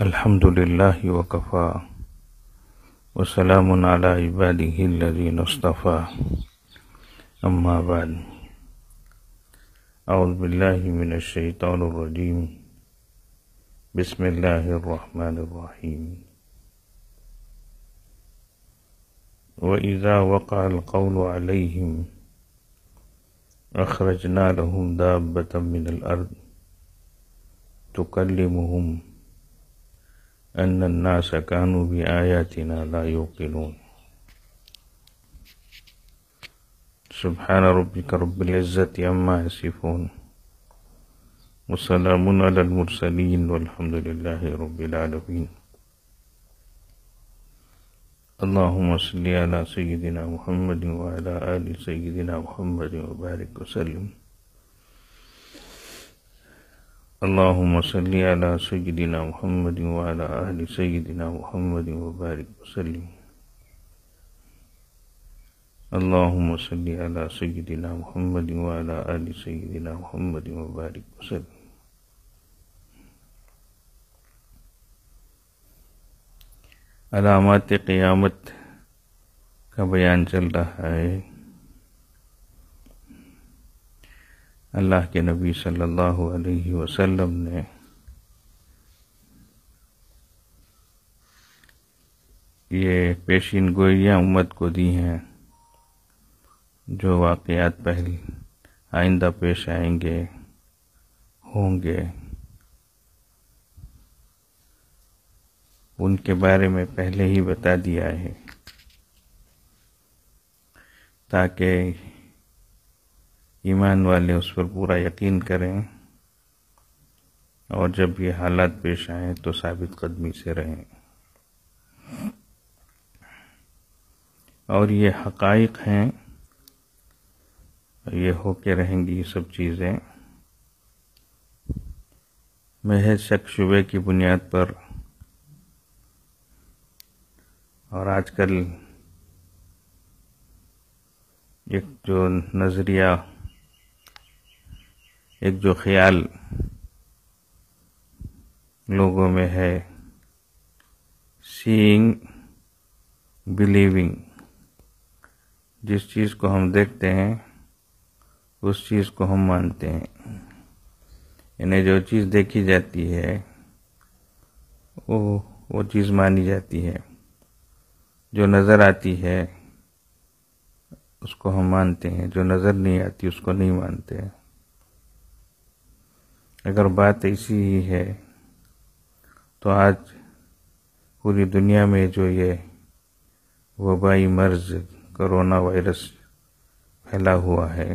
الحمد لله وكفى وسلام على عباده الذين اصطفى أما بعد أعوذ بالله من الشيطان الرجيم بسم الله الرحمن الرحيم وإذا وقع القول عليهم أخرجنا لهم دابة من الأرض تكلمهم أن الناس كانوا بآياتنا لا يوقنون سبحان ربك رب العزة عما يصفون وسلام على المرسلين والحمد لله رب العالمين اللهم صل على سيدنا محمد وعلى آل سيدنا محمد وبارك وسلم اللهم صل على سيدنا محمد وعلى آل سيدنا محمد وبارك وسلم اللهم صل على سيدنا محمد وعلى آل سيدنا محمد وبارك وسلم علامات قیامت کا بیان چل رہا ہے۔ اللہ کے نبی صلی اللہ علیہ وسلم نے یہ پیشین گوئیاں امت کو دی ہیں جو واقعات پہلے آئندہ پیش آئیں گے، ہوں گے، ان کے بارے میں پہلے ہی بتا دیا ہے تاکہ ایمان والے اس پر پورا یقین کریں اور جب یہ حالات پیش آئیں تو ثابت قدمی سے رہیں۔ اور یہ حقائق ہیں، یہ ہو کے رہیں گی یہ سب چیزیں، محض شک شبے کی بنیاد پر۔ اور آج کل ایک جو نظریہ، ایک جو خیال لوگوں میں ہے، سینگ بلیونگ، جس چیز کو ہم دیکھتے ہیں اس چیز کو ہم مانتے ہیں، یعنی جو چیز دیکھی جاتی ہے وہ چیز مانی جاتی ہے، جو نظر آتی ہے اس کو ہم مانتے ہیں، جو نظر نہیں آتی اس کو نہیں مانتے ہیں۔ اگر بات ایسی ہی ہے تو آج پوری دنیا میں جو یہ وبائی مرض کرونا وائرس پھیلا ہوا ہے،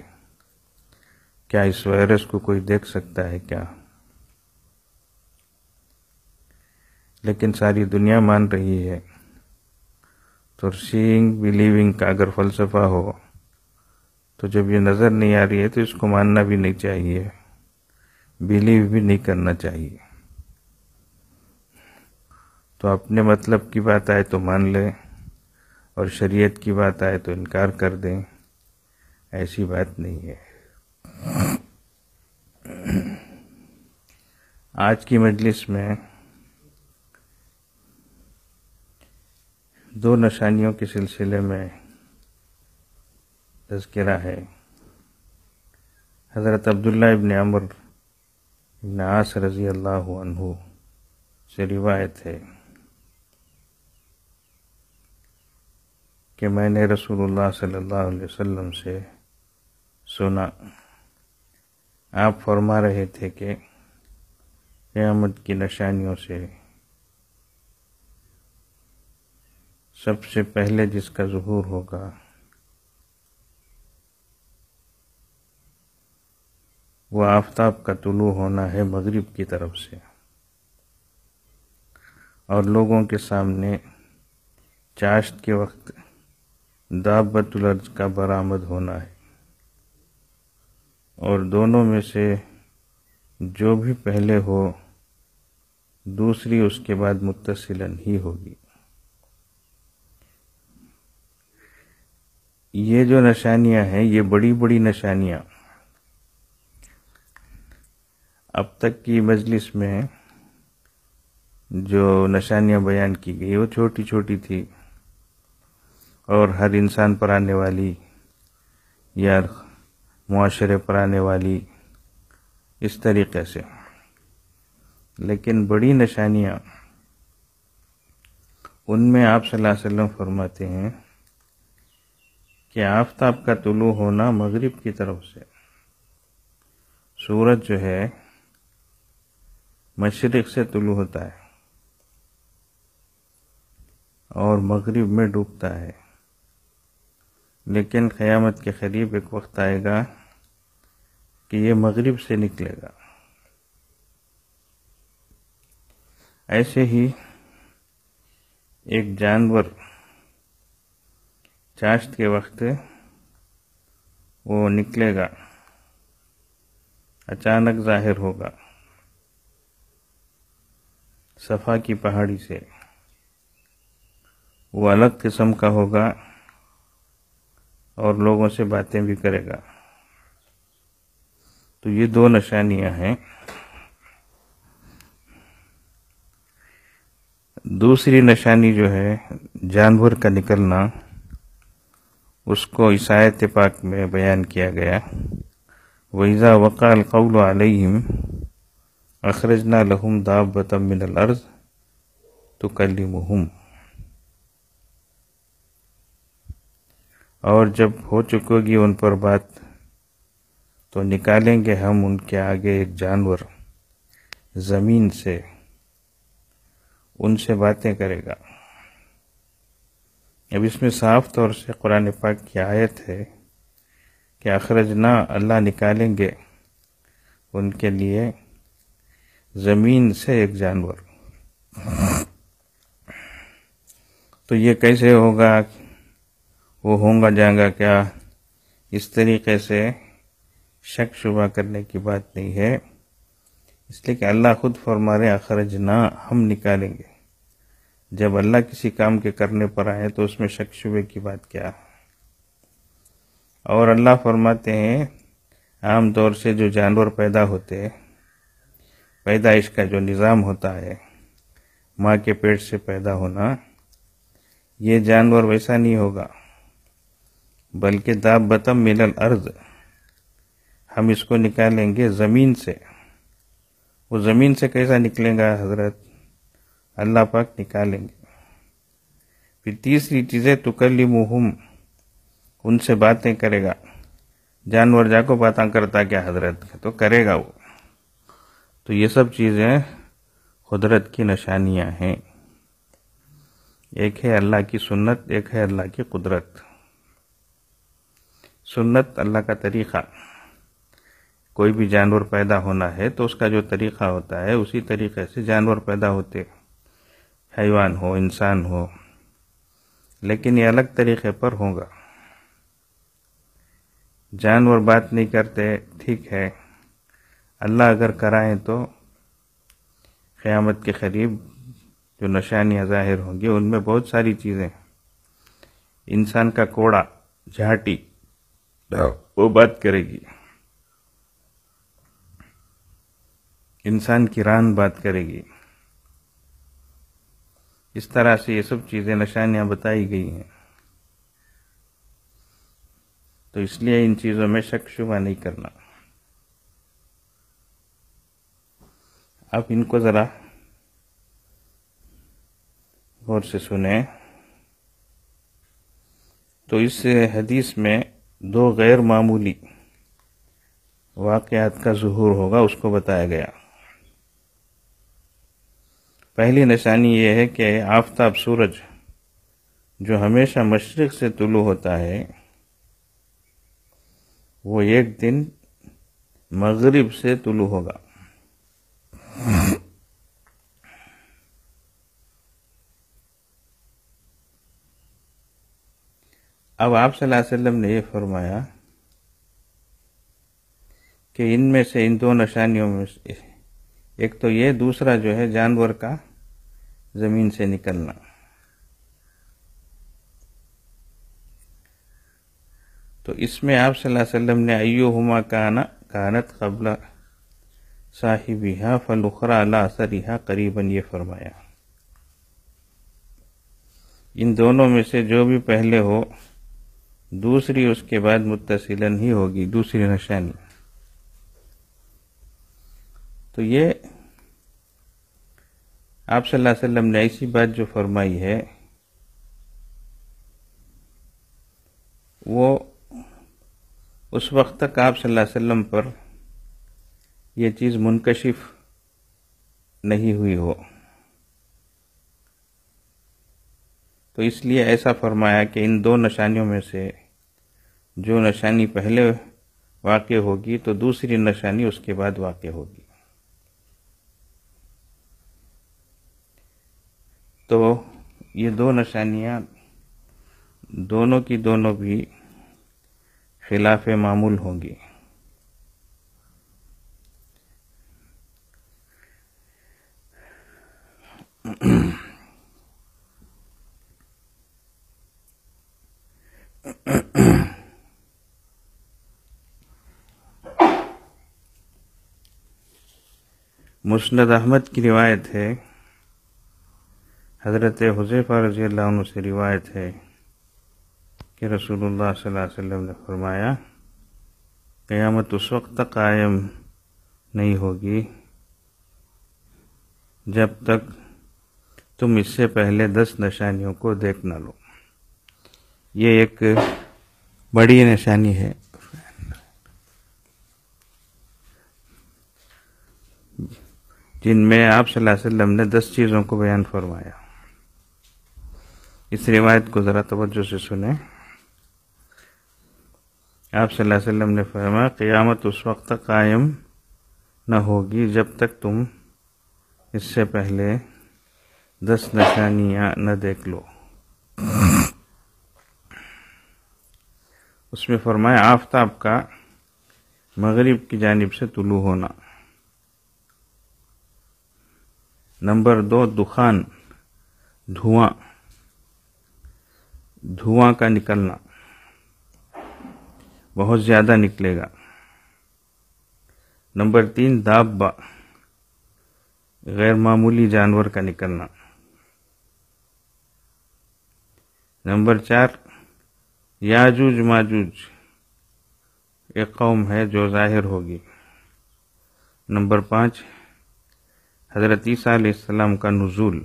کیا اس وائرس کو کوئی دیکھ سکتا ہے کیا؟ لیکن ساری دنیا مان رہی ہے، تو سینگ بلیونگ کا اگر فلسفہ ہو تو جب یہ نظر نہیں آ رہی ہے تو اس کو ماننا بھی نہیں چاہیے، بلیو بھی نہیں کرنا چاہیے۔ تو اپنے مطلب کی بات آئے تو مان لیں اور شریعت کی بات آئے تو انکار کر دیں، ایسی بات نہیں ہے۔ آج کی مجلس میں دو نشانیوں کے سلسلے میں تذکرہ ہے۔ حضرت عبداللہ ابن عمر ابن عاص رضی اللہ عنہ سے روایت ہے کہ میں نے رسول اللہ صلی اللہ علیہ وسلم سے سنا، آپ فرما رہے تھے کہ قیامت کی نشانیوں سے سب سے پہلے جس کا ظہور ہوگا وہ آفتاب کا طلوع ہونا ہے مغرب کی طرف سے، اور لوگوں کے سامنے چاشت کے وقت دابۃ الارض کا برآمد ہونا ہے، اور دونوں میں سے جو بھی پہلے ہو دوسری اس کے بعد متصلاً ہی ہوگی۔ یہ جو نشانیاں ہیں یہ بڑی بڑی نشانیاں اب تک کی مجلس میں جو نشانیاں بیان کی گئی وہ چھوٹی چھوٹی تھی اور ہر انسان پر آنے والی یا معاشرے پر آنے والی اس طریقے سے. لیکن بڑی نشانیاں ان میں آپ صلی اللہ علیہ وسلم فرماتے ہیں کہ آفتاب کا طلوع ہونا مغرب کی طرف سے. سورج جو ہے مشرق سے طلوع ہوتا ہے اور مغرب میں ڈوبتا ہے، لیکن قیامت کے قریب ایک وقت آئے گا کہ یہ مغرب سے نکلے گا. ایسے ہی ایک جانور چاشت کے وقت وہ نکلے گا، اچانک ظاہر ہوگا صفا کی پہاڑی سے. وہ الگ قسم کا ہوگا اور لوگوں سے باتیں بھی کرے گا. تو یہ دو نشانیاں ہیں. دوسری نشانی جو ہے جانور کا نکلنا، اس کو اس آیت پاک میں بیان کیا گیا. وَإِذَا وَقَعَ الْقَوْلُ عَلَيْهِمْ أَخْرَجْنَا لَهُمْ دَابَّةً مِّنَ الْأَرْضِ تُكَلِّمُهُمْ. اور جب ہو چکے گی ان پر بات تو نکالیں گے ہم ان کے آگے ایک جانور زمین سے، ان سے باتیں کرے گا. اب اس میں صاف طور سے قرآن پاک کی آیت ہے کہ اخرجنا، اللہ نکالیں گے ان کے لیے زمین سے ایک جانور. تو یہ کیسے ہوگا؟ وہ ہوں جائیں گا کیا؟ اس طریقے سے شک شبہ کرنے کی بات نہیں ہے، اس لیے کہ اللہ خود فرما رہے اخرجنا، ہم نکالیں گے. جب اللہ کسی کام کے کرنے پر آئے تو اس میں شک شبے کی بات کیا؟ اور اللہ فرماتے ہیں عام طور سے جو جانور پیدا ہوتے، پیدائش کا جو نظام ہوتا ہے، ماں کے پیٹ سے پیدا ہونا، یہ جانور ویسا نہیں ہوگا، بلکہ دابۃ من الارض، ہم اس کو نکالیں گے زمین سے. وہ زمین سے کیسا نکلے گا حضرت؟ اللہ پاک نکالیں گے. پھر تیسری چیزیں تکلمہم، ان سے باتیں کرے گا. جانور جا کو باتیں کرتا کیا حضرت؟ تو کرے گا وہ. تو یہ سب چیزیں قدرت کی نشانیاں ہیں. ایک ہے اللہ کی سنت، ایک ہے اللہ کی قدرت. سنت اللہ کا طریقہ، کوئی بھی جانور پیدا ہونا ہے تو اس کا جو طریقہ ہوتا ہے اسی طریقے سے جانور پیدا ہوتے، حیوان ہو انسان ہو، لیکن یہ الگ طریقے پر ہوگا. جانور بات نہیں کرتے، ٹھیک ہے، اللہ اگر کرائیں تو قیامت کے قریب جو نشانیاں ظاہر ہوں گی ان میں بہت ساری چیزیں. انسان کا کوڑا، جھاٹی، وہ بات کرے گی. انسان کی ران بات کرے گی. اس طرح سے یہ سب چیزیں نشانیاں بتائی گئی ہیں. تو اس لیے ان چیزوں میں شک شبہ نہیں کرنا. آپ ان کو ذرا غور سے سنیں. تو اس حدیث میں دو غیر معمولی واقعات کا ظہور ہوگا، اس کو بتایا گیا. پہلی نشانی یہ ہے کہ آفتاب، سورج جو ہمیشہ مشرق سے طلوع ہوتا ہے، وہ ایک دن مغرب سے طلوع ہوگا. اب آپ صلی اللہ علیہ وسلم نے یہ فرمایا کہ ان میں سے، ان دو نشانیوں میں سے ایک تو یہ، دوسرا جو ہے جانور کا زمین سے نکلنا. تو اس میں آپ صلی اللہ علیہ وسلم نے ایہما کانت قبل صاحبہا فالاخری علی اثرہا قریبا، یہ فرمایا ان دونوں میں سے جو بھی پہلے ہو دوسری اس کے بعد متصلاً ہی ہوگی، دوسری نشانی۔ تو یہ آپ صلی اللہ علیہ وسلم نے ایسی بات جو فرمائی ہے وہ اس وقت تک آپ صلی اللہ علیہ وسلم پر یہ چیز منکشف نہیں ہوئی ہو، تو اس لیے ایسا فرمایا کہ ان دو نشانیوں میں سے جو نشانی پہلے واقع ہوگی تو دوسری نشانی اس کے بعد واقع ہوگی۔ تو یہ دو نشانیاں دونوں کی دونوں بھی خلاف معمول ہوں گی۔ مسند احمد کی روایت ہے، حضرت حذیفہ رضی اللہ عنہ سے روایت ہے کہ رسول اللہ صلی اللہ علیہ وسلم نے فرمایا قیامت اس وقت تک قائم نہیں ہوگی جب تک تم اس سے پہلے 10 نشانیوں کو دیکھ نہ لو۔ یہ ایک بڑی نشانی ہے جن میں آپ صلی اللہ علیہ وسلم نے 10 چیزوں کو بیان فرمایا۔ اس روایت کو ذرا توجہ سے سنیں۔ آپ صلی اللہ علیہ وسلم نے فرمایا قیامت اس وقت تک قائم نہ ہوگی جب تک تم اس سے پہلے 10 نشانیاں نہ دیکھ لو۔ اس میں فرمایا آفتاب کا مغرب کی جانب سے طلوع ہونا، نمبر 2 دخان، دھواں کا نکلنا، بہت زیادہ نکلے گا۔ نمبر 3 دابہ، غیر معمولی جانور کا نکلنا۔ نمبر 4 یاجوج ماجوج، ایک قوم ہے جو ظاہر ہوگی۔ نمبر 5 حضرت عیسیٰ علیہ السلام کا نزول،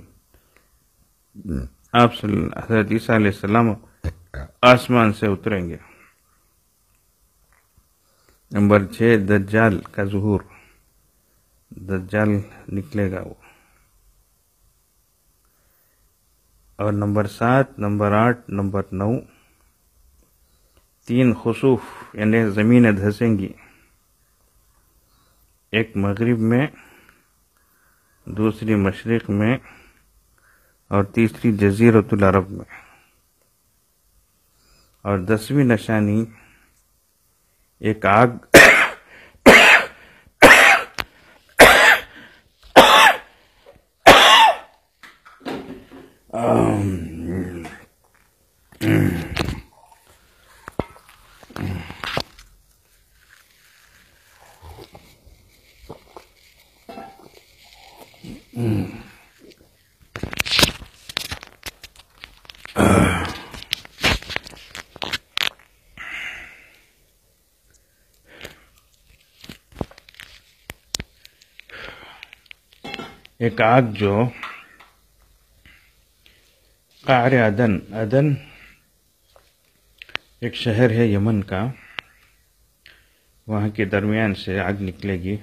حضرت عیسیٰ علیہ السلام آسمان سے اتریں گے۔ نمبر 6 دجال کا ظہور، دجال نکلے گا وہ۔ اور نمبر 7، نمبر 8، نمبر 9 3 خسوف، یعنی زمینیں دھسیں گی، ایک مغرب میں، دوسری مشرق میں، اور تیسری جزیرۃ العرب میں۔ اور 10ویں نشانی ایک آگ جو قعر عدن ایک شہر ہے یمن کا، وہاں کے درمیان سے آگ نکلے گی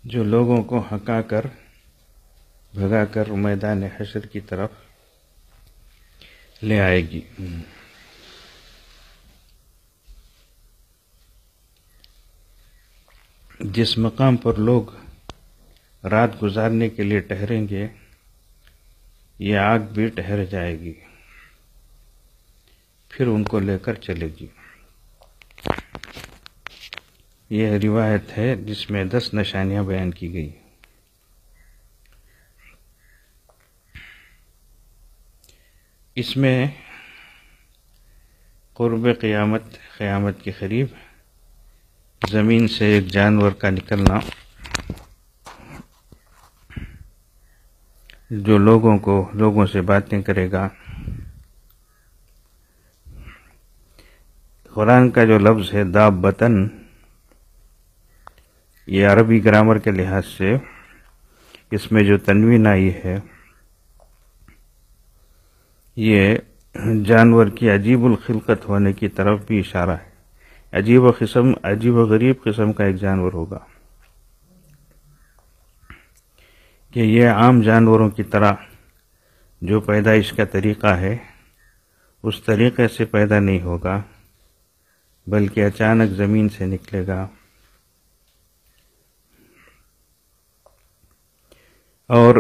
جو لوگوں کو ہکا کر بھگا کر میدان حشر کی طرف لے آئے گی۔ جس مقام پر لوگ رات گزارنے کے لیے ٹھہریں گے یہ آگ بھی ٹھہر جائے گی، پھر ان کو لے کر چلے گی۔ یہ روایت ہے جس میں 10 نشانیاں بیان کی گئی۔ اس میں قرب قیامت کے قریب زمین سے ایک جانور کا نکلنا جو لوگوں سے باتیں کرے گا. قرآن کا جو لفظ ہے دابتن، یہ عربی گرامر کے لحاظ سے اس میں جو تنوین آئی ہے یہ جانور کی عجیب الخلقت ہونے کی طرف بھی اشارہ ہے. عجیب و غریب قسم کا ایک جانور ہوگا کہ یہ عام جانوروں کی طرح جو پیدائش کا طریقہ ہے اس طریقے سے پیدا نہیں ہوگا، بلکہ اچانک زمین سے نکلے گا اور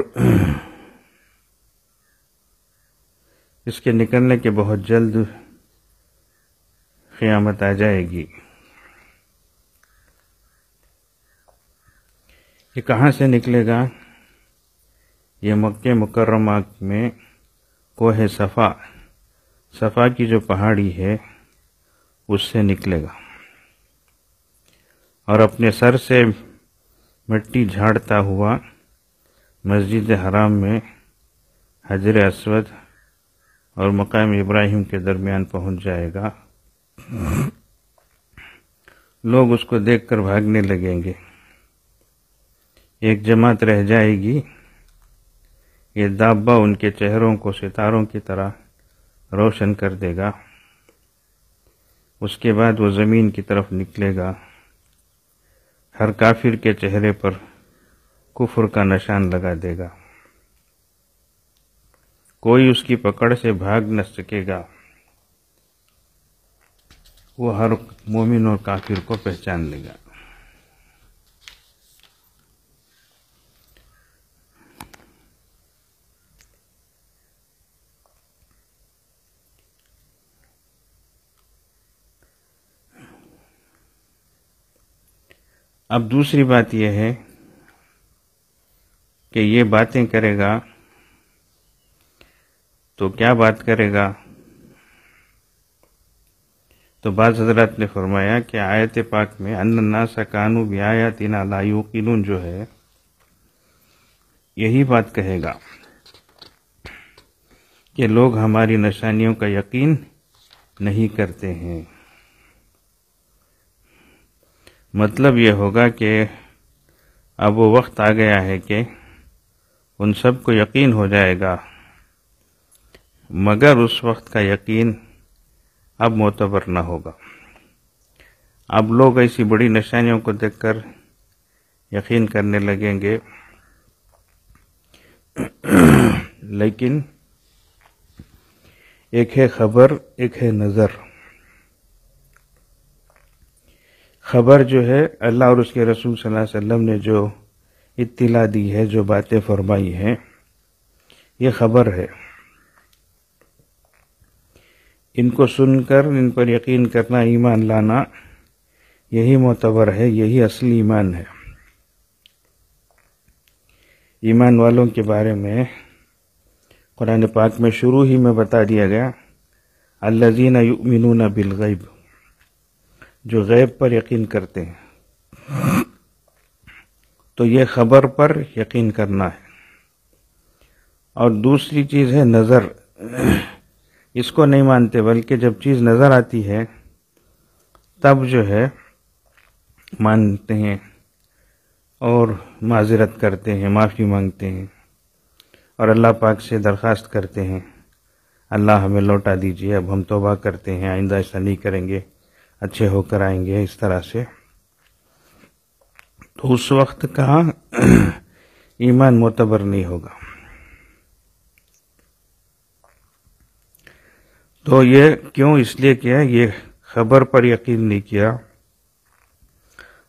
اس کے نکلنے کے بہت جلد قیامت آ جائے گی. یہ کہاں سے نکلے گا؟ یہ مکہ مکرمہ میں کوہ صفا کی جو پہاڑی ہے اس سے نکلے گا اور اپنے سر سے مٹی جھاڑتا ہوا مسجد حرام میں حجر اسود اور مقام ابراہیم کے درمیان پہنچ جائے گا. لوگ اس کو دیکھ کر بھاگنے لگیں گے. ایک جماعت رہ جائے گی. یہ دابہ ان کے چہروں کو ستاروں کی طرح روشن کر دے گا. اس کے بعد وہ زمین کی طرف نکلے گا. ہر کافر کے چہرے پر کفر کا نشان لگا دے گا. کوئی اس کی پکڑ سے بھاگ نہ سکے گا. وہ ہر مومن اور کافر کو پہچان لے گا. اب دوسری بات یہ ہے کہ یہ باتیں کرے گا تو کیا بات کرے گا؟ تو بعض حضرات نے فرمایا کہ آیت پاک میں ان الناس کانوا بآیاتنا لا یوقنون جو ہے یہی بات کہے گا کہ لوگ ہماری نشانیوں کا یقین نہیں کرتے ہیں. مطلب یہ ہوگا کہ اب وہ وقت آ گیا ہے کہ ان سب کو یقین ہو جائے گا، مگر اس وقت کا یقین اب معتبر نہ ہوگا. اب لوگ ایسی بڑی نشانیوں کو دیکھ کر یقین کرنے لگیں گے، لیکن ایک ہے خبر، ایک ہے نظر. خبر جو ہے اللہ اور اس کے رسول صلی اللہ علیہ وسلم نے جو اطلاع دی ہے، جو باتیں فرمائی ہیں، یہ خبر ہے. ان کو سن کر ان پر یقین کرنا، ایمان لانا، یہی معتبر ہے، یہی اصلی ایمان ہے. ایمان والوں کے بارے میں قرآن پاک میں شروع ہی میں بتا دیا گیا الذین یؤمنون بالغیب، جو غیب پر یقین کرتے ہیں. تو یہ خبر پر یقین کرنا ہے. اور دوسری چیز ہے نظر. اس کو نہیں مانتے، بلکہ جب چیز نظر آتی ہے تب جو ہے مانتے ہیں اور معذرت کرتے ہیں، معافی مانگتے ہیں اور اللہ پاک سے درخواست کرتے ہیں اللہ ہمیں لوٹا دیجیے، اب ہم توبہ کرتے ہیں، آئندہ ایسا نہیں کریں گے، اچھے ہو کر آئیں گے. اس طرح سے تو اس وقت کہاں ایمان معتبر نہیں ہوگا. تو یہ کیوں؟ اس لیے کیا یہ خبر پر یقین نہیں کیا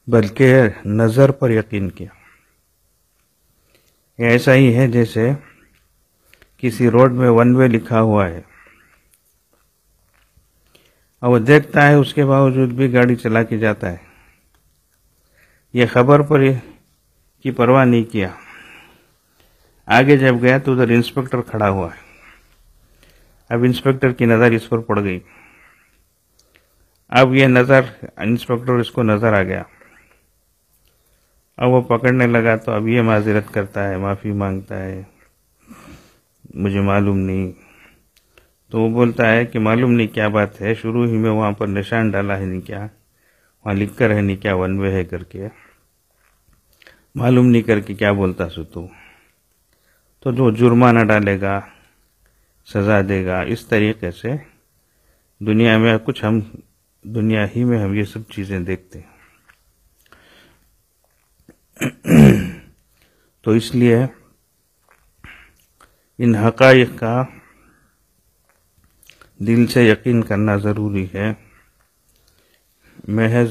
بلکہ نظر پر یقین کیا. یہ ایسا ہی ہے جیسے کسی روڈ میں ون وے لکھا ہوا ہے اور وہ دیکھتا ہے، اس کے باوجود بھی گاڑی چلا کے جاتا ہے. یہ خبر پر کی پرواہ نہیں کیا. آگے جب گیا تو ادھر انسپکٹر کھڑا ہوا ہے. اب انسپکٹر کی نظر اس پر پڑ گئی. اب یہ نظر انسپکٹر اس کو نظر آ گیا، اب وہ پکڑنے لگا تو اب یہ معذرت کرتا ہے، معافی مانگتا ہے، مجھے معلوم نہیں. تو وہ بولتا ہے کہ معلوم نہیں کیا بات ہے، شروع ہی میں وہاں پر نشان ڈالا ہے نہیں کیا، وہاں لکھ کر ہے نہیں کیا ون وے ہے کر کے، معلوم نہیں کر کے کیا بولتا سو تو جو جرمانہ ڈالے گا، سزا دے گا. اس طریقے سے دنیا میں کچھ ہم دنیا ہی میں ہم یہ سب چیزیں دیکھتے ہیں. تو اس لیے ان حقائق کا دل سے یقین کرنا ضروری ہے. محض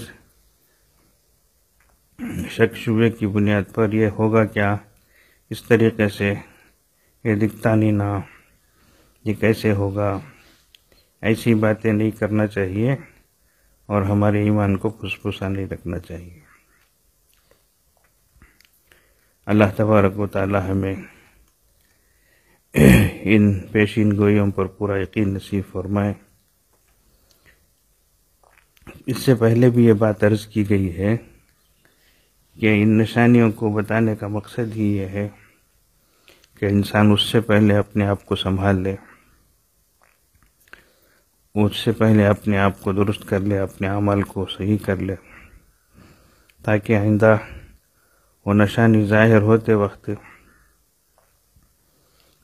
شک شبے کی بنیاد پر یہ ہوگا کیا، اس طریقے سے یہ دکھتا نہیں نا، یہ کیسے ہوگا، ایسی باتیں نہیں کرنا چاہیے اور ہمارے ایمان کو پھسپھسا نہیں رکھنا چاہیے. اللہ تبارک و تعالی ہمیں ان پیشین گوئیوں پر پورا یقین نصیب فرمائے. اس سے پہلے بھی یہ بات عرض کی گئی ہے کہ ان نشانیوں کو بتانے کا مقصد ہی یہ ہے کہ انسان اس سے پہلے اپنے آپ کو سنبھال لے، اس سے پہلے اپنے آپ کو درست کر لے، اپنے اعمال کو صحیح کر لے، تاکہ آئندہ وہ نشانی ظاہر ہوتے وقت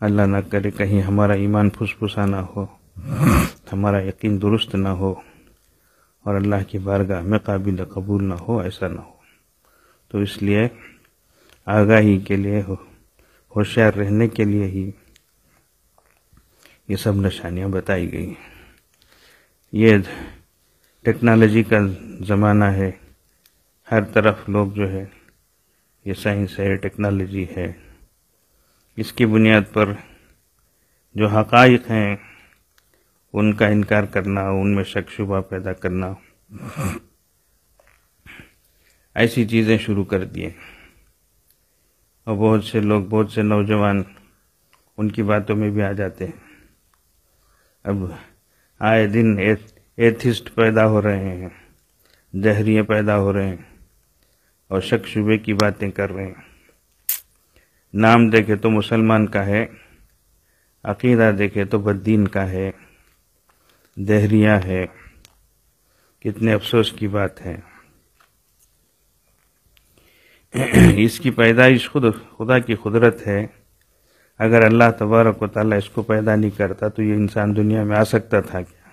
اللہ نہ کرے کہیں ہمارا ایمان پھسپھسا نہ ہو، ہمارا یقین درست نہ ہو اور اللہ کی بارگاہ میں قابل قبول نہ ہو، ایسا نہ ہو. تو اس لیے آگاہی کے لیے، ہوشیار رہنے کے لیے ہی یہ سب نشانیاں بتائی گئی ہیں. یہ ٹیکنالوجی کا زمانہ ہے، ہر طرف لوگ جو ہے یہ سائنس ہے، ٹیکنالوجی ہے، اس کی بنیاد پر جو حقائق ہیں ان کا انکار کرنا، ان میں شک شبہ پیدا کرنا، ایسی چیزیں شروع کر دیے. اور بہت سے لوگ، بہت سے نوجوان ان کی باتوں میں بھی آ جاتے ہیں. اب آئے دن ایتھسٹ پیدا ہو رہے ہیں، دہریے پیدا ہو رہے ہیں اور شک شبے کی باتیں کر رہے ہیں. نام دیکھے تو مسلمان کا ہے، عقیدہ دیکھے تو بددین کا ہے، دہریہ ہے. کتنے افسوس کی بات ہے. اس کی پیدائش خود خدا کی قدرت ہے. اگر اللہ تبارک و تعالیٰ اس کو پیدا نہیں کرتا تو یہ انسان دنیا میں آ سکتا تھا کیا؟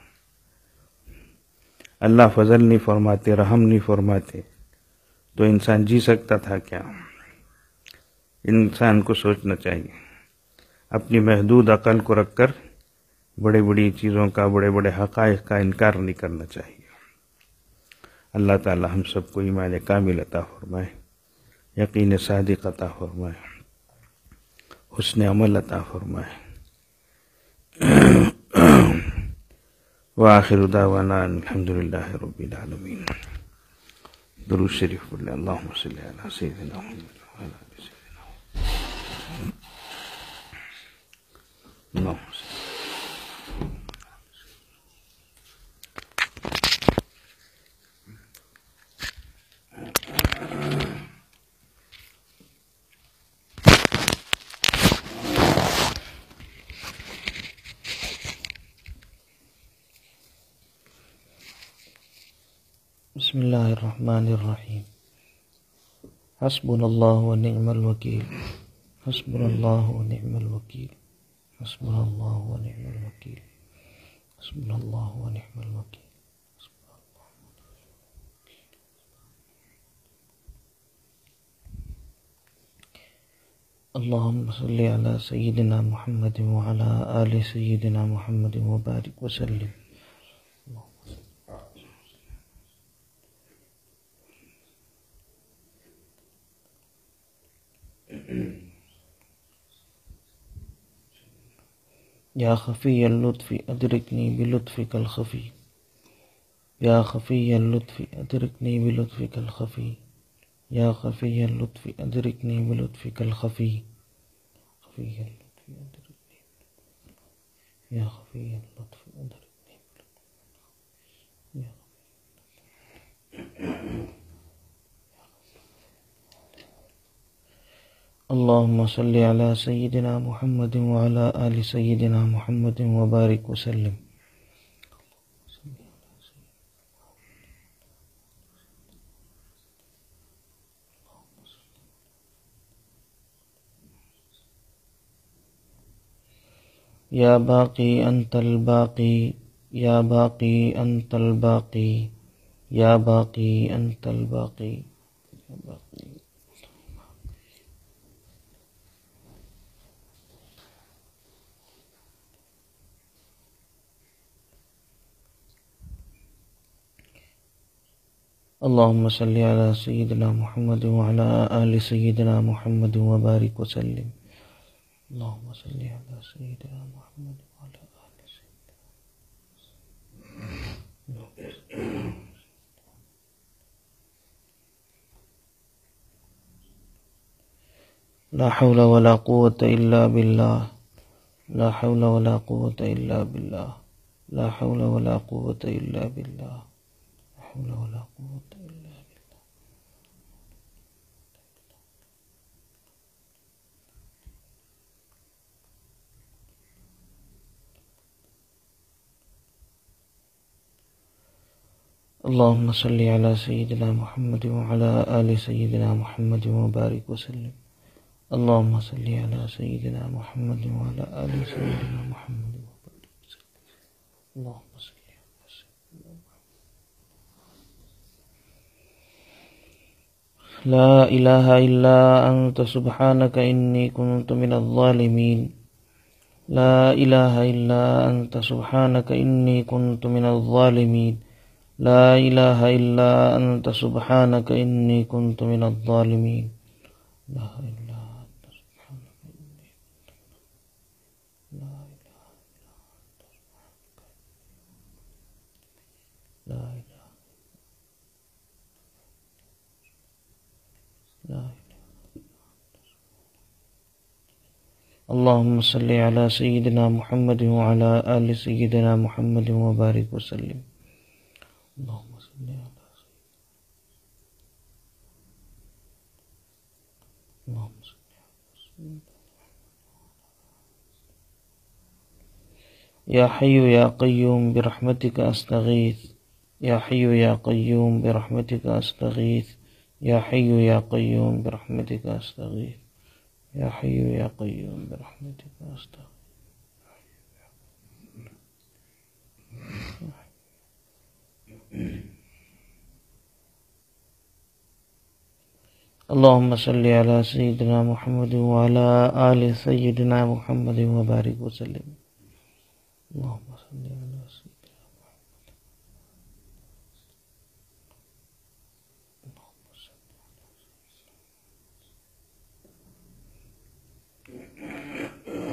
اللہ فضل نہیں فرماتے، رحم نہیں فرماتے تو انسان جی سکتا تھا کیا؟ انسان کو سوچنا چاہیے، اپنی محدود عقل کو رکھ کر بڑی بڑی چیزوں کا، بڑے بڑے حقائق کا انکار نہیں کرنا چاہیے. اللہ تعالی ہم سب کو ایمان کامل عطا فرمائے، یقین صادق عطا فرمائے، حسن عمل عطا فرمائے. وآخر دعوانا الحمدللہ رب العالمین. درود شریف پڑھ اللہم صلی علی سیدنا محمد وعلی آل سیدنا محمد. اللہم صلی. بسم اللہ الرحمن الرحیم. حسبنا اللہ ونعم الوکیل، حسبنا اللہ ونعم الوکیل، حسبنا اللہ ونعم الوکیل، حسبنا اللہ ونعم الوکیل. اللہم صلی علی سیدنا محمد وعلی آل سیدنا محمد وبارک وسلم. یا خفی اللطف ادرکنی بلطفک الخفی، یا خفی اللطف ادرکنی بلطفک الخفی، یا خفی اللطف ادرکنی بلطفک الخفی، خفی اللطف ادرکنی، یا خفی اللطف ادرکنی، یا اللهم صل على سيدنا محمد وعلى آل سيدنا محمد وبارك وسلم. يا باقي أنت الباقي، يا باقي أنت الباقي، يا باقي أنت الباقي، يا باقي. اللهم صل على سيدنا محمد وعلى آل سيدنا محمد وبارك وسلم. اللهم صل على سيدنا محمد وعلى آل سيدنا. لا حول ولا قوة إلا بالله، لا حول ولا قوة إلا بالله، لا حول ولا قوة إلا بالله، لا حول ولا قوة إلا بالله. اللهم صل على سيدنا محمد وعلى آل سيدنا محمد وبارك وسلم. اللهم صل على سيدنا محمد وعلى آل سيدنا محمد وبارك وسلم. اللهم صل على سيدنا محمد. لا إله إلا أنت سبحانك إني كنت من الظالمين. لا إله إلا أنت سبحانك إني كنت من الظالمين. لا إله إلا أنت سبحانك إني كنت من الظالمين. لا إله إلا أنت سبحانك إني لا إله لا إله لا إله. اللهم صل على سيدنا محمد وعلى آل سيدنا محمد وبارك وسلم. اللهم صل على اللهم صل على سيدنا. يا حي يا قيوم برحمتك أستغيث، يا حي يا قيوم برحمتك أستغيث، يا حي يا قيوم برحمتك أستغيث، يا حي يا قيوم برحمتك أستغيث. اللهم صل على سيدنا محمد وعلى آل سيدنا محمد وبارك وسلم. اللهم صل على سيدنا محمد. اللهم صل على سيدنا.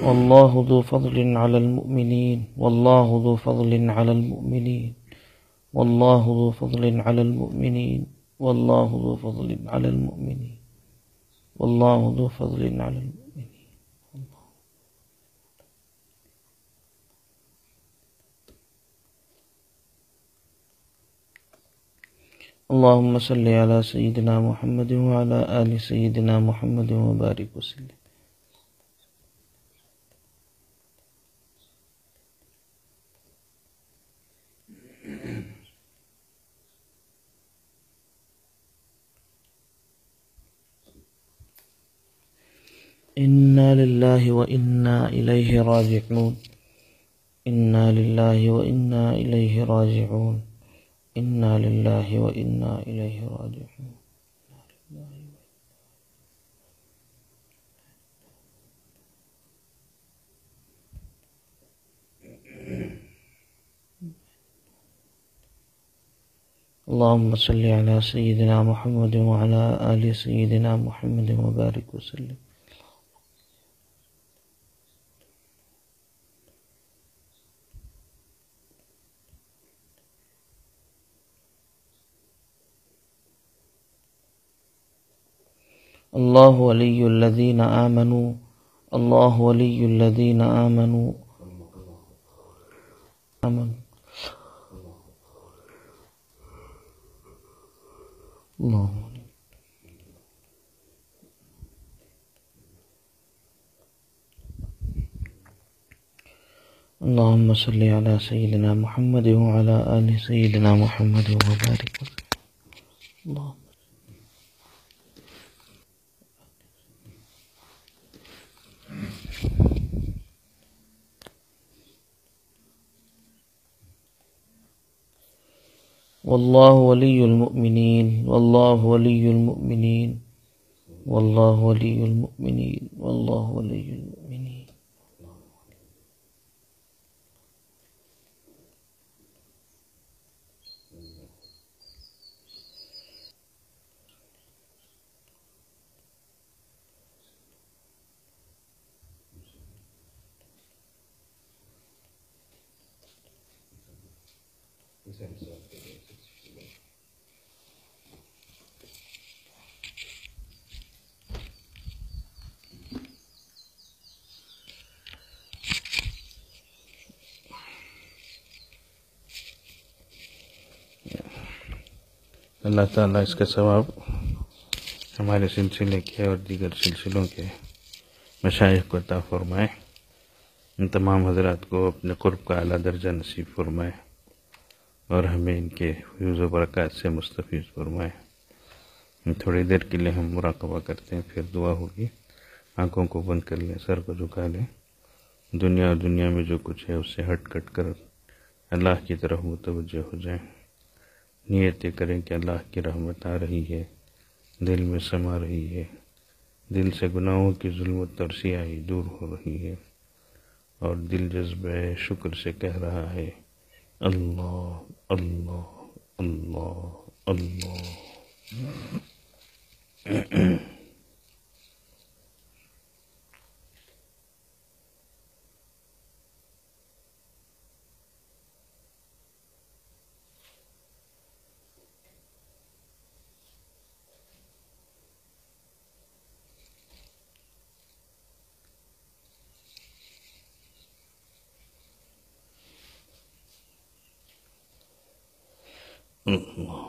والله ذو فضل على المؤمنين، والله ذو فضل على المؤمنين، والله ذو فضل على المؤمنين، والله ذو فضل على المؤمنين، والله ذو فضل على المؤمنين. اللهم صل على سيدنا محمد وعلى آل سيدنا محمد وبارك وسلم. إنا لله وإنا إليه راجعون، إنا لله وإنا إليه راجعون، إنا لله وإنا إليه راجعون. اللهم صل على سيدنا محمد وعلى آل سيدنا محمد وبارك وسلم. الله ولي الذين آمنوا، الله ولي الذين آمنوا اللهم اللهم صل على سيدنا محمد وعلى آل سيدنا محمد وبارك وسلم. اللهم والله ولي المؤمنين والله ولي المؤمنين والله ولي المؤمنين والله ولي المؤمنين. اللہ تعالیٰ اس کا ثواب ہمارے سلسلے کے اور دیگر سلسلوں کے مشائخ کو عطا فرمائے، ان تمام حضرات کو اپنے قرب کا اعلیٰ درجہ نصیب فرمائے اور ہمیں ان کے فیوز و برکات سے مستفیض فرمائے. تھوڑی دیر کے لیے ہم مراقبہ کرتے ہیں، پھر دعا ہوگی. آنکھوں کو بند کر لیں، سر کو جھکا لیں. دنیا اور دنیا میں جو کچھ ہے اس سے ہٹ کٹ کر اللہ کی طرف متوجہ ہو جائیں. نیتیں کریں کہ اللہ کی رحمت آ رہی ہے، دل میں سما رہی ہے، دل سے گناہوں کی ظلمت اور سیاہی دور ہو رہی ہے، اور دل جذبہ شکر سے کہہ رہا ہے اللہ اللہ اللہ اللہ. اللہ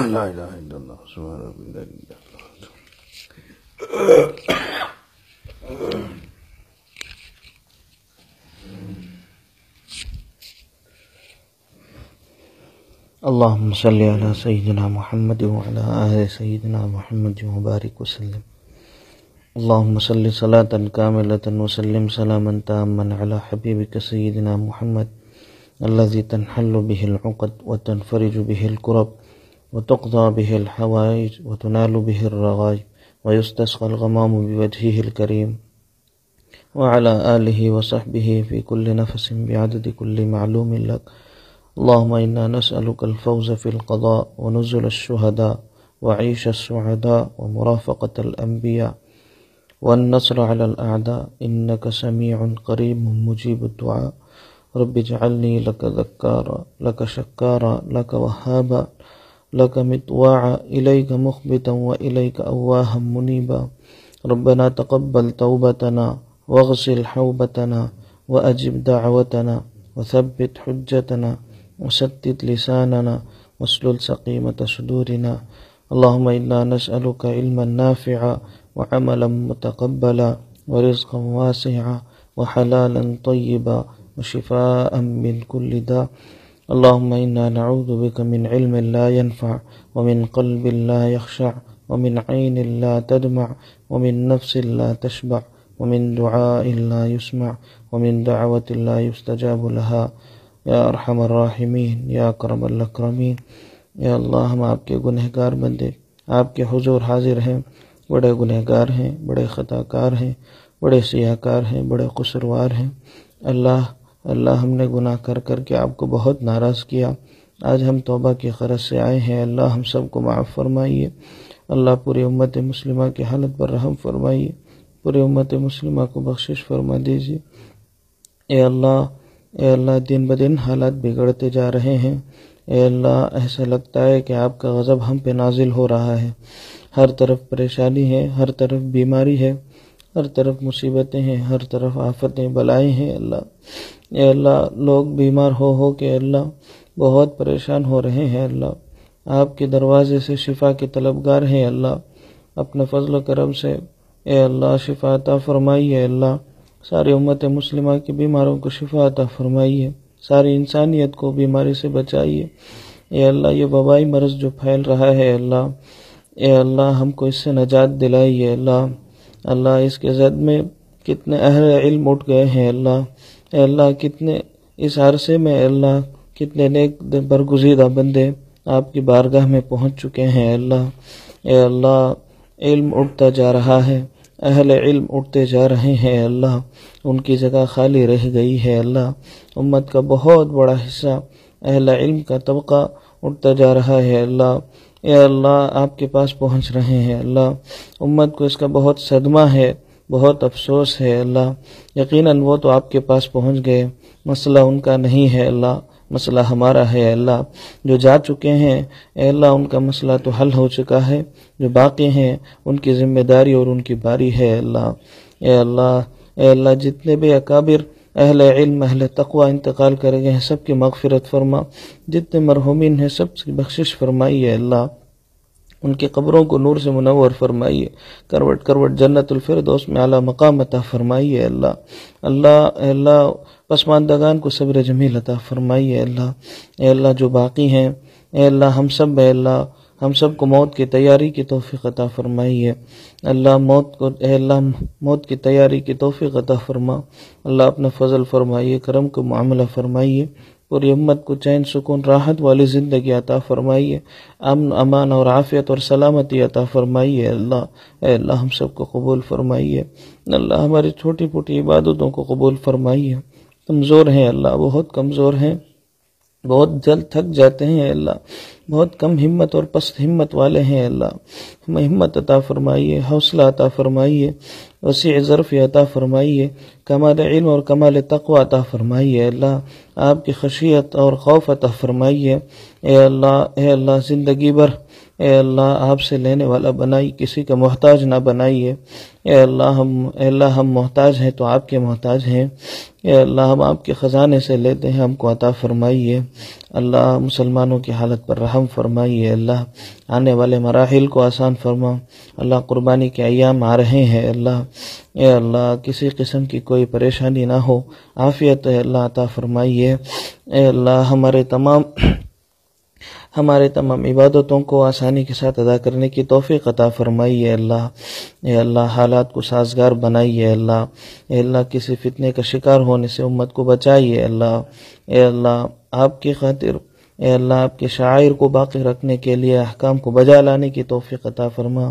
لا الہ الا اللہ سبحان ربی العلی۔ اللهم صل على سيدنا محمد وعلى آل سيدنا محمد وبارك وسلم۔ اللهم صل صلاة كاملة وسلم سلاما تاما على حبيبك سيدنا محمد الذي تنحل به العقد وتنفرج به الكرب وتقضى به الحوائج وتنال به الرغائب ويستسقى الغمام بوجهه الكريم وعلى آله وصحبه في كل نفس بعدد كل معلوم لك۔ اللهم إنا نسألك الفوز في القضاء ونزل الشهداء وعيش السعداء ومرافقة الأنبياء والنصر على الأعداء إنك سميع قريب مجيب الدعاء۔ رب اجعلني لك ذكارا لك شكارا لك وهابا لك مطواعا إليك مخبتا وإليك أواها منيبا۔ ربنا تقبل توبتنا واغسل حوبتنا وأجب دعوتنا وثبت حجتنا وسدد لساننا واسلل سقيمة صدورنا۔ اللهم إنا نسألك علما نافعا وعملا متقبلا ورزقا واسعا وحلالا طيبا وشفاء من كل داء۔ اللهم إنا نعوذ بك من علم لا ينفع ومن قلب لا يخشع ومن عين لا تدمع ومن نفس لا تشبع ومن دعاء لا يسمع ومن دعوة لا يستجاب لها یا ارحم الراحمین یا اکرم الاکرمین۔ یا اللہ ہم آپ کے گنہگار بندے آپ کے حضور حاضر ہیں، بڑے گنہگار ہیں، بڑے خطا کار ہیں، بڑے سیاہ کار ہیں، بڑے قصوروار ہیں۔ اللہ ہم نے گناہ کر کر کے آپ کو بہت ناراض کیا، آج ہم توبہ کی غرض سے آئے ہیں۔ اللہ ہم سب کو معاف فرمائیے۔ اللہ پوری امت مسلمہ کی حالت پر رحم فرمائیے، پوری امت مسلمہ کو بخشش فرما دیجیے۔ اے اللہ دن بدن حالات بگڑتے جا رہے ہیں۔ اے اللہ ایسا لگتا ہے کہ آپ کا غضب ہم پہ نازل ہو رہا ہے، ہر طرف پریشانی ہے، ہر طرف بیماری ہے، ہر طرف مصیبتیں ہیں، ہر طرف آفتیں بلائیں ہیں۔ اے اللہ لوگ بیمار ہو کے اللہ بہت پریشان ہو رہے ہیں۔ اللہ آپ کے دروازے سے شفا کے طلبگار ہیں۔ اللہ اپنے فضل و کرم سے اے اللہ شفا عطا فرمائیے۔ اللہ ساری امت مسلمہ کی بیماروں کو شفا عطا فرمائیے، ساری انسانیت کو بیماری سے بچائیے۔ اے اللہ یہ وبائی مرض جو پھیل رہا ہے اللہ، اے اللہ ہم کو اس سے نجات دلائیے۔ اللہ اس کے زد میں کتنے اہل علم اٹھ گئے ہیں اللہ، اے اللہ کتنے اس عرصے میں اللہ کتنے نیک برگزیدہ بندے آپ کی بارگاہ میں پہنچ چکے ہیں اللہ۔ اے اللہ علم اٹھتا جا رہا ہے، اہل علم اٹھتے جا رہے ہیں اللہ، ان کی جگہ خالی رہ گئی ہے اللہ۔ امت کا بہت بڑا حصہ اہل علم کا طبقہ اٹھتا جا رہا ہے اللہ۔ اے اللہ آپ کے پاس پہنچ رہے ہیں اللہ، امت کو اس کا بہت صدمہ ہے، بہت افسوس ہے اللہ۔ یقیناً وہ تو آپ کے پاس پہنچ گئے، مسئلہ ان کا نہیں ہے اللہ، مسئلہ ہمارا ہے اللہ۔ جو جا چکے ہیں اے اللہ ان کا مسئلہ تو حل ہو چکا ہے، جو باقی ہیں ان کی ذمہ داری اور ان کی باری ہے اللہ۔ اے اللہ جتنے بھی اکابر اہل علم اہل تقوی انتقال کر گئے ہیں سب کی مغفرت فرما، جتنے مرحومین ہیں سب کی بخشش فرمائیے اللہ، ان کی قبروں کو نور سے منور فرمائیے، کروٹ کروٹ جنت الفردوس میں اعلیٰ مقام عطا فرمائیے اللہ۔ اللہ پسماندگان کو صبر جمیل عطا فرمائیے اللہ۔ اے اللہ جو باقی ہیں اے اللہ ہم سب کو موت کی تیاری کی توفیق عطا فرمائیے اللہ۔ موت کی تیاری کی توفیق عطا فرما اللہ، اپنا فضل فرمائیے، کرم کو معاملہ فرمائیے، پوری امت کو چین سکون راحت والی زندگی عطا فرمائیے، امن امان اور عافیت اور سلامتی عطا فرمائیے اللہ۔ اے اللہ ہم سب کو قبول فرمائیے اللہ، ہماری چھوٹی پوٹی عبادتوں کو قبول فرمائیے۔ کمزور ہیں اللہ، بہت کمزور ہیں، بہت جلد تھک جاتے ہیں اللہ، بہت کم ہمت اور پست ہمت والے ہیں اللہ۔ ہمیں ہمت عطا فرمائیے، حوصلہ عطا فرمائیے، وسیع ظرف عطا فرمائیے، کمال علم اور کمال تقوی عطا فرمائیے اللہ۔ آپ کی خشیت اور خوف عطا فرمائیے اے اللہ زندگی بھر اے اللہ آپ سے لینے والا بنائی، کسی کا محتاج نہ بنائیے اے اللہ۔ ہم محتاج ہیں تو آپ کے محتاج ہیں اے اللہ ہم آپ کے خزانے سے لیتے ہیں، ہم کو عطا فرمائیے۔ اللہ مسلمانوں کی حالت پر رحم فرمائیے، اللہ آنے والے مراحل کو آسان فرما۔ اللہ قربانی کے ایام آ رہے ہیں، اللہ اے اللہ کسی قسم کی کوئی پریشانی نہ ہو، عافیت اے اللہ عطا فرمائیے۔ اے اللہ ہمارے تمام عبادتوں کو آسانی کے ساتھ ادا کرنے کی توفیق عطا فرمائیے اللہ۔ اے اللہ حالات کو سازگار بنائیے اللہ۔ اے اللہ کسی فتنے کا شکار ہونے سے امت کو بچائیے اللہ۔ اے اللہ آپ کی خاطر اے اللہ آپ کے شعائر کو باقی رکھنے کے لیے احکام کو بجا لانے کی توفیق عطا فرما۔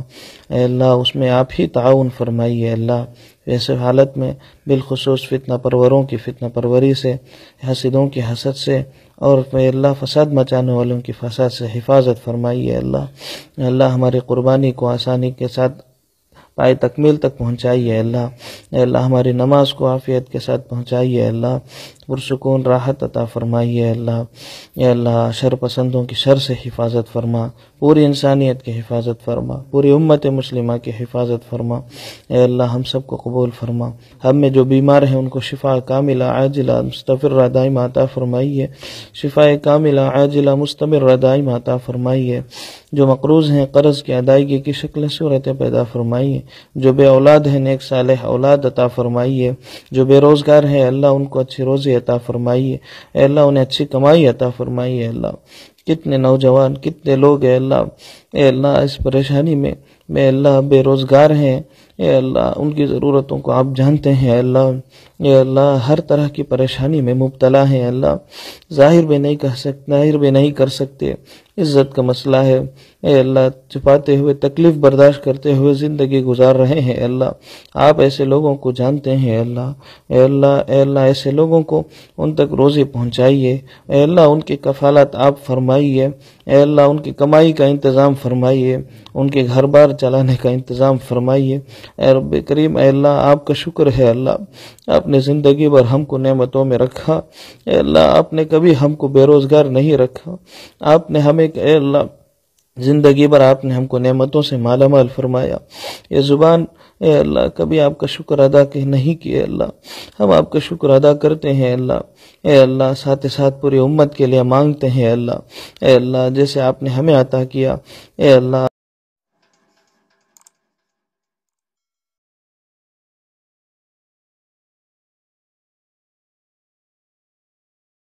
اے اللہ اس میں آپ ہی تعاون فرمائیے اللہ۔ ایسے حالت میں بالخصوص فتنہ پروروں کی فتنہ پروری سے، حسدوں کی حسد سے، اور اے اللہ فساد مچانے والوں کی فساد سے حفاظت فرمائیے اللہ۔ اے اللہ ہماری قربانی کو آسانی کے ساتھ پائے تکمیل تک پہنچائیے اللہ۔ اے اللہ ہماری نماز کو عافیت کے ساتھ پہنچائیے اللہ۔ پرسکون راحت عطا فرمائیے اللہ۔ اے اللہ شر پسندوں کی شر سے حفاظت فرما، پوری انسانیت کی حفاظت فرما، پوری امت مسلمہ کی حفاظت فرما۔ اے اللہ ہم سب کو قبول فرما۔ ہم میں جو بیمار ہیں ان کو شفا کاملہ عاجلہ مستمرہ دائمہ عطا فرمائیے، شفا کاملہ عاجلہ مستمرہ دائمہ عطا فرمائیے۔ جو مقروض ہیں قرض کی ادائیگی کی شکل صورتیں پیدا فرمائیے۔ جو بے اولاد ہیں نیک صالح اولاد عطا فرمائیے۔ جو بے روزگار ہیں اللہ ان کو اچھی روزی عطا فرمائیے۔ اے اللہ انہیں اچھی کمائی عطا فرمائیے اللہ۔ کتنے نوجوان کتنے لوگ اے اللہ اس پریشانی میں اللہ بے روزگار ہیں، اے اللہ ان کی ضرورتوں کو آپ جانتے ہیں اللہ۔ اے اللہ ہر طرح کی پریشانی میں مبتلا ہیں اللہ، ظاہر بھی نہیں کر سکتے، عزت کا مسئلہ ہے اے اللہ، چھپاتے ہوئے تکلیف برداشت کرتے ہوئے زندگی گزار رہے ہیں اللہ۔ آپ ایسے لوگوں کو جانتے ہیں اللہ۔ اے اللہ ایسے لوگوں کو ان تک روزی پہنچائیے، اے اللہ ان کی کفالت آپ فرمائیے، اے اللہ ان کی کمائی کا انتظام فرمائیے، ان کے گھر بار چلانے کا انتظام فرمائیے۔ اے رب کریم اے اللہ آپ کا شکر ہے اللہ، آپ نے زندگی بھر ہم کو نعمتوں میں رکھا، اے اللہ آپ نے کبھی ہم کو بے روزگار نہیں رکھا، آپ نے ہمیں اے اللہ زندگی بھر آپ نے ہم کو نعمتوں سے مالا مال فرمایا۔ یہ زبان اے اللہ کبھی آپ کا شکر ادا نہیں کیے اللہ، ہم آپ کا شکر ادا کرتے ہیں اللہ۔ اے اللہ ساتھ ساتھ پوری امت کے لیے مانگتے ہیں اللہ، اے اللہ جیسے آپ نے ہمیں عطا کیا اے اللہ